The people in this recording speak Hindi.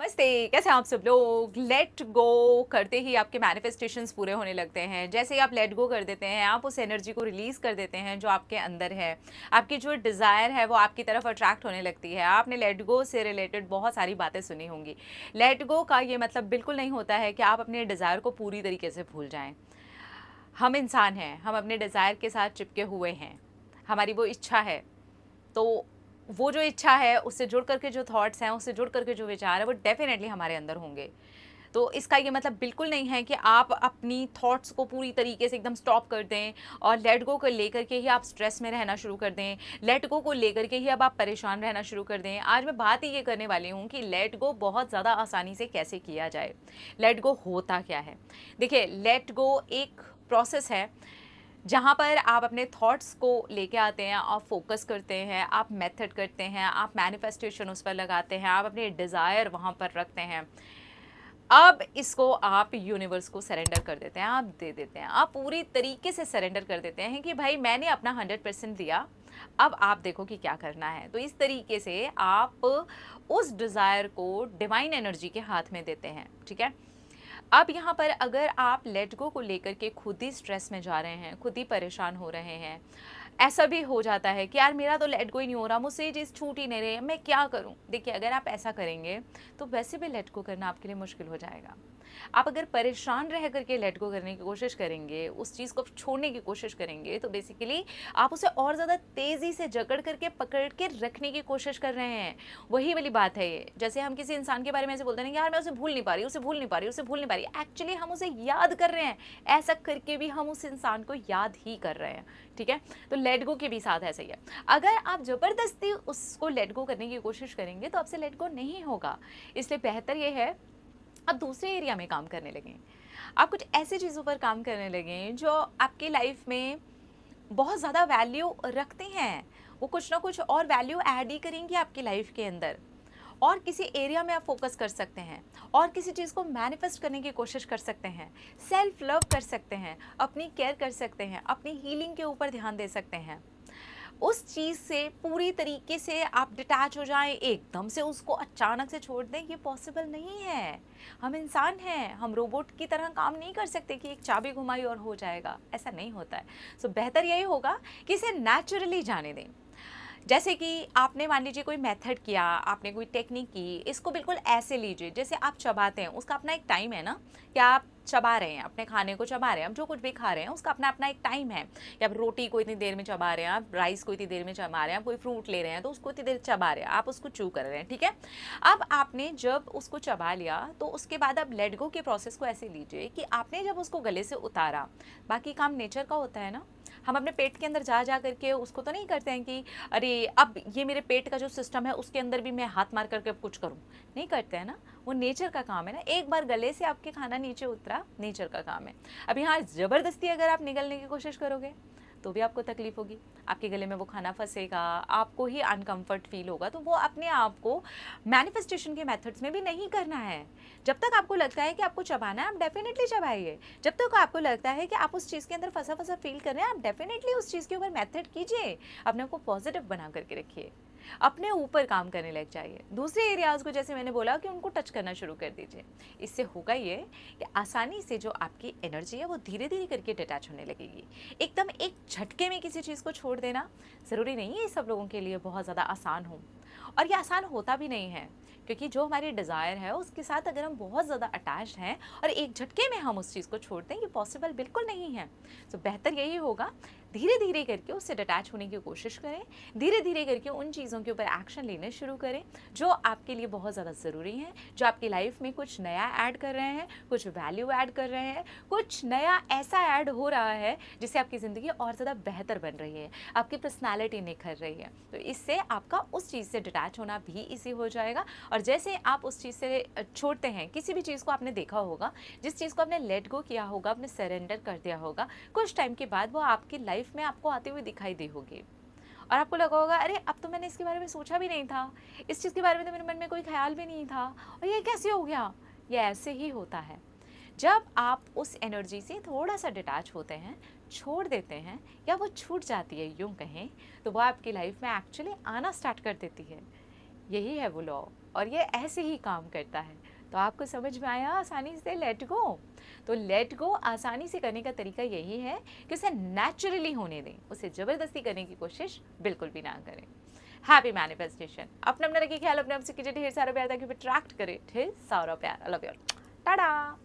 नमस्ते, कैसे हैं आप सब लोग। लेट गो करते ही आपके मैनिफेस्टेशंस पूरे होने लगते हैं। जैसे ही आप लेट गो कर देते हैं, आप उस एनर्जी को रिलीज कर देते हैं जो आपके अंदर है। आपकी जो डिज़ायर है वो आपकी तरफ अट्रैक्ट होने लगती है। आपने लेट गो से रिलेटेड बहुत सारी बातें सुनी होंगी। लेट गो का ये मतलब बिल्कुल नहीं होता है कि आप अपने डिज़ायर को पूरी तरीके से भूल जाएं। हम इंसान हैं, हम अपने डिज़ायर के साथ चिपके हुए हैं। हमारी वो इच्छा है, तो वो जो इच्छा है उससे जुड़ करके जो थॉट्स हैं, उससे जुड़ करके जो विचार है वो डेफ़िनेटली हमारे अंदर होंगे। तो इसका ये मतलब बिल्कुल नहीं है कि आप अपनी थॉट्स को पूरी तरीके से एकदम स्टॉप कर दें और लेट गो को लेकर के ही आप स्ट्रेस में रहना शुरू कर दें। लेट गो को लेकर के ही अब आप परेशान रहना शुरू कर दें। आज मैं बात ही ये करने वाली हूँ कि लेट गो बहुत ज़्यादा आसानी से कैसे किया जाए। लेट गो होता क्या है? देखिए, लेट गो एक प्रोसेस है जहाँ पर आप अपने थॉट्स को लेके आते हैं, आप फोकस करते हैं, आप मेथड करते हैं, आप मैनिफेस्टेशन उस पर लगाते हैं, आप अपने डिज़ायर वहाँ पर रखते हैं। अब इसको आप यूनिवर्स को सरेंडर कर देते हैं, आप दे देते हैं, आप पूरी तरीके से सरेंडर कर देते हैं कि भाई मैंने अपना 100% दिया, अब आप देखो कि क्या करना है। तो इस तरीके से आप उस डिज़ायर को डिवाइन एनर्जी के हाथ में देते हैं, ठीक है। अब यहाँ पर अगर आप लेट गो को लेकर के खुद ही स्ट्रेस में जा रहे हैं, खुद ही परेशान हो रहे हैं, ऐसा भी हो जाता है कि यार मेरा तो लेट गो ही नहीं हो रहा, मुझसे ये चीज़ छूट ही नहीं रही है, मैं क्या करूँ? देखिए, अगर आप ऐसा करेंगे तो वैसे भी लेट गो करना आपके लिए मुश्किल हो जाएगा। आप अगर परेशान रह करके लेट गो करने की कोशिश करेंगे, उस चीज़ को छोड़ने की कोशिश करेंगे, तो बेसिकली आप उसे और ज़्यादा तेज़ी से जकड़ करके पकड़ के रखने की कोशिश कर रहे हैं। वही वाली बात है ये। जैसे हम किसी इंसान के बारे में ऐसे बोलते हैं कि यार मैं उसे भूल नहीं पा रही, उसे भूल नहीं पा रही, उसे भूल नहीं पा रही। एक्चुअली हम उसे याद कर रहे हैं। ऐसा करके भी हम उस इंसान को याद ही कर रहे हैं, ठीक है? तो लेट गो के भी साथ ऐसा ही है। अगर आप ज़बरदस्ती उसको लेट गो करने की कोशिश करेंगे तो आपसे लेट गो नहीं होगा। इसलिए बेहतर ये है, आप दूसरे एरिया में काम करने लगें। आप कुछ ऐसी चीज़ों पर काम करने लगें जो आपकी लाइफ में बहुत ज़्यादा वैल्यू रखती हैं। वो कुछ ना कुछ और वैल्यू ऐड ही करेंगी आपकी लाइफ के अंदर। और किसी एरिया में आप फोकस कर सकते हैं और किसी चीज़ को मैनिफेस्ट करने की कोशिश कर सकते हैं। सेल्फ लव कर सकते हैं, अपनी केयर कर सकते हैं, अपनी हीलिंग के ऊपर ध्यान दे सकते हैं। उस चीज़ से पूरी तरीके से आप डिटैच हो जाएं, एकदम से उसको अचानक से छोड़ दें, ये पॉसिबल नहीं है। हम इंसान हैं, हम रोबोट की तरह काम नहीं कर सकते कि एक चाबी घुमाई और हो जाएगा, ऐसा नहीं होता है। सो बेहतर यही होगा कि इसे नेचुरली जाने दें। जैसे कि आपने मान लीजिए कोई मेथड किया, आपने कोई टेक्निक की, इसको बिल्कुल ऐसे लीजिए जैसे आप चबाते हैं, उसका अपना एक टाइम है ना, कि आप चबा रहे हैं, अपने खाने को चबा रहे हैं, आप जो कुछ भी खा रहे हैं उसका अपना अपना एक टाइम है। कि आप रोटी को इतनी देर में चबा रहे हैं, आप राइस को इतनी देर में चबा रहे हैं, आप कोई फ्रूट ले रहे हैं तो उसको इतनी देर चबा रहे हैं, आप उसको चू कर रहे हैं, ठीक है। अब आपने जब उसको चबा लिया तो उसके बाद आप लेट गो के प्रोसेस को ऐसे लीजिए कि आपने जब उसको गले से उतारा, बाकी काम नेचर का होता है ना। हम अपने पेट के अंदर जा जा करके उसको तो नहीं करते हैं कि अरे अब ये मेरे पेट का जो सिस्टम है उसके अंदर भी मैं हाथ मार करके अब कुछ करूं, नहीं करते हैं ना। वो नेचर का काम है ना, एक बार गले से आपके खाना नीचे उतरा, नेचर का काम है। अब यहाँ ज़बरदस्ती अगर आप निगलने की कोशिश करोगे तो भी आपको तकलीफ होगी, आपके गले में वो खाना फंसेगा, आपको ही अनकंफर्ट फील होगा। तो वो अपने आप को मैनिफेस्टेशन के मेथड्स में भी नहीं करना है। जब तक आपको लगता है कि आपको चबाना है, आप डेफिनेटली चबाइए। जब तक आपको लगता है कि आप उस चीज़ के अंदर फंसा फंसा फील कर रहे हैं, आप डेफिनेटली उस चीज़ के ऊपर मेथड कीजिए। अपने आप को पॉजिटिव बना करके रखिए, अपने ऊपर काम करने लग जाइए। दूसरे एरियाज़ को जैसे मैंने बोला कि उनको टच करना शुरू कर दीजिए। इससे होगा ये कि आसानी से जो आपकी एनर्जी है वो धीरे धीरे करके डिटैच होने लगेगी। एकदम एक झटके में किसी चीज़ को छोड़ देना ज़रूरी नहीं है ये सब लोगों के लिए बहुत ज़्यादा आसान हो, और ये आसान होता भी नहीं है, क्योंकि जो हमारी डिज़ायर है उसके साथ अगर हम बहुत ज़्यादा अटैच्ड हैं और एक झटके में हम उस चीज़ को छोड़ दें, ये पॉसिबल बिल्कुल नहीं है। तो बेहतर यही होगा, धीरे धीरे करके उससे डिटैच होने की कोशिश करें, धीरे धीरे करके उन चीज़ों के ऊपर एक्शन लेने शुरू करें जो आपके लिए बहुत ज़्यादा ज़रूरी हैं, जो आपकी लाइफ में कुछ नया ऐड कर रहे हैं, कुछ वैल्यू ऐड कर रहे हैं, कुछ नया ऐसा ऐड हो रहा है जिससे आपकी ज़िंदगी और ज़्यादा बेहतर बन रही है, आपकी पर्सनैलिटी निखर रही है। तो इससे आपका उस चीज़ से डिटैच होना भी ईजी हो जाएगा। और जैसे आप उस चीज़ से छोड़ते हैं, किसी भी चीज़ को आपने देखा होगा, जिस चीज़ को आपने लेट गो किया होगा, आपने सरेंडर कर दिया होगा, कुछ टाइम के बाद वो आपकी लाइफ में आपको आते हुए दिखाई दी होगी और आपको लगा होगा अरे अब तो मैंने इसके बारे में सोचा भी नहीं था, इस चीज़ के बारे में तो मेरे मन में कोई ख्याल भी नहीं था, और ये कैसे हो गया। ये ऐसे ही होता है, जब आप उस एनर्जी से थोड़ा सा डिटैच होते हैं, छोड़ देते हैं, या वो छूट जाती है यूँ कहें, तो वो आपकी लाइफ में एक्चुअली आना स्टार्ट कर देती है। यही है वो लॉ, और ये ऐसे ही काम करता है। तो आपको समझ में आया आसानी से लेट गो। तो लेट गो आसानी से करने का तरीका यही है कि उसे नेचुरली होने दें, उसे ज़बरदस्ती करने की कोशिश बिल्कुल भी ना करें। Happy manifestation. अपना अपना रखिए ख्याल, अपने आपसे कीजिए ढेर सारा प्यार ताकि अट्रैक्ट करे ढेर सारा प्यार। I love you. टाटा।